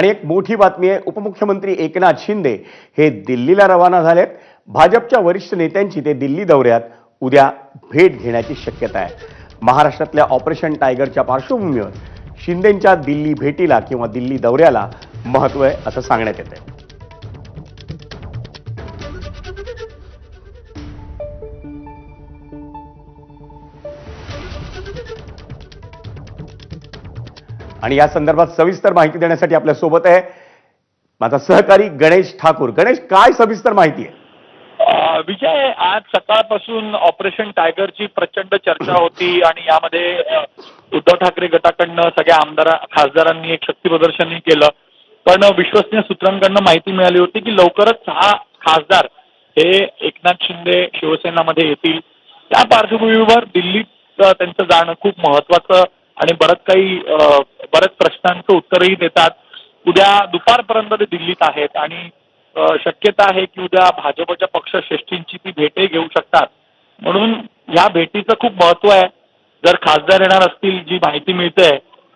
आणि एक मोठी बातमी आहे, उपमुख्यमंत्री एकनाथ शिंदे हे दिल्लीला रवाना झालेत। भाजपच्या वरिष्ठ नेत्यांची ते दिल्ली दौऱ्यात उद्या भेट घेण्याची शक्यता आहे। महाराष्ट्रातल्या ऑपरेशन टायगरच्या पार्श्वभूमीवर शिंदेंच्या दिल्ली भेटीला किंवा दिल्ली दौऱ्याला महत्त्व आहे असं सांगण्यात येतंय। आणि या संदर्भात सविस्तर माहिती देण्यासाठी आपल्या सोबत आहे माझा सहकारी गणेश ठाकूर। गणेश, काय सविस्तर माहिती आहे? विजय, आज सकाळपासून ऑपरेशन टायगरची प्रचंड चर्चा होती आणि यामध्ये उद्धव ठाकरे गटाकडनं सगळ्या खासदारांनी एक शक्ती प्रदर्शनही केलं। पण विश्वसनीय सूत्रांकडनं माहिती मिळाली होती की लवकरच 6 खासदार हे एकनाथ शिंदे शिवसेनामध्ये येतील। त्या पार्श्वभूमीवर दिल्लीत त्यांचं जाणं खूप महत्त्वाचं आणि बऱ्याच प्रश्नांचं उत्तरही देतात। उद्या दुपारपर्यंत ते दिल्लीत आहेत आणि शक्यता आहे की उद्या भाजपच्या पक्षश्रेष्ठींची ती भेटही घेऊ शकतात। म्हणून या भेटीचं खूप महत्त्व आहे। जर खासदार येणार असतील, जी माहिती मिळते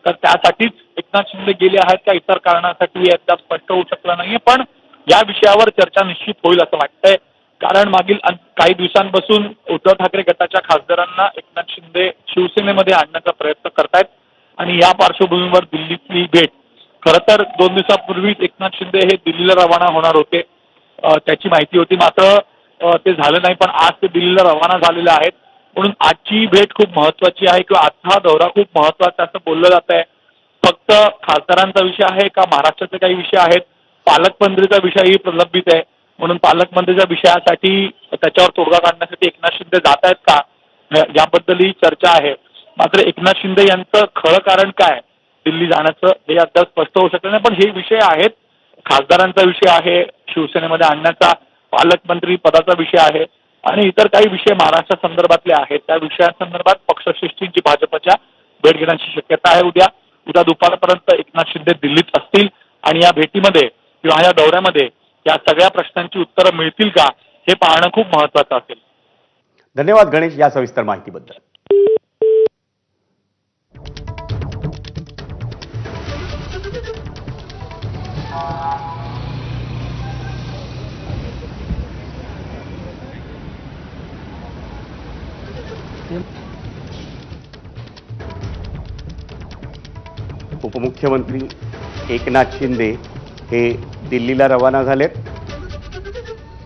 तर त्यासाठीच एकनाथ शिंदे गेले आहेत का इतर कारणासाठी अद्याप स्पष्ट होऊ शकलं नाहीये। पण या विषयावर चर्चा निश्चित होईल असं वाटतंय, कारण मागील काही दिवसांपासून उद्धव ठाकरे गटाच्या खासदारांना एकनाथ शिंदे शिवसेनेमध्ये आणण्याचा प्रयत्न करतायत आणि या पार्श्वभूमीवर दिल्लीतली भेट, खरं तर 2 दिवसापूर्वीच एकनाथ शिंदे हे दिल्लीला रवाना होणार होते, त्याची माहिती होती। मात्र ते झालं नाही, पण आज ते दिल्लीला रवाना झालेले आहेत। म्हणून आजची भेट खूप महत्त्वाची आहे किंवा आजचा हा दौरा खूप महत्त्वाचा असं बोललं जात आहे। फक्त खासदारांचा विषय आहे का महाराष्ट्राचे काही विषय आहेत, पालकमंत्रीचा विषयही प्रलंबित आहे। म्हणून पालकमंत्रीच्या विषयासाठी त्याच्यावर तोडगा काढण्यासाठी एकनाथ शिंदे जात आहेत का, याबद्दलही चर्चा आहे। मात्र एकनाथ शिंदे यांचं खरं कारण काय दिल्ली जाण्याचं हे अद्याप स्पष्ट होऊ शकलं नाही। पण हे विषय आहेत, खासदारांचा विषय आहे, शिवसेनेमध्ये आणण्याचा पालकमंत्री पदाचा विषय आहे आणि इतर काही विषय महाराष्ट्र संदर्भातले आहेत। त्या विषयांसंदर्भात पक्षश्रेष्ठींची भाजपच्या भेट घेण्याची शक्यता आहे। उद्या दुपारपर्यंत एकनाथ शिंदे दिल्लीत असतील आणि या भेटीमध्ये किंवा या दौऱ्यामध्ये या सगळ्या प्रश्नांची उत्तरं मिळतील का हे पाहणं खूप महत्त्वाचं असेल। धन्यवाद गणेश या सविस्तर माहितीबद्दल। उपमुख्यमंत्री एकनाथ शिंदे हे दिल्लीला रवाना झालेत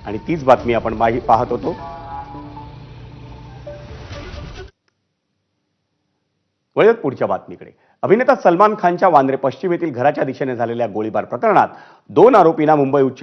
आणि तीच बातमी आपण पाहत होतो। वळूयात पुढच्या बातमीकडे। अभिनेता सलमान खानच्या वांद्रे पश्चिम येथील घराच्या दिशेने झालेल्या गोळीबार प्रकरणात 2 आरोपींना मुंबई उच्च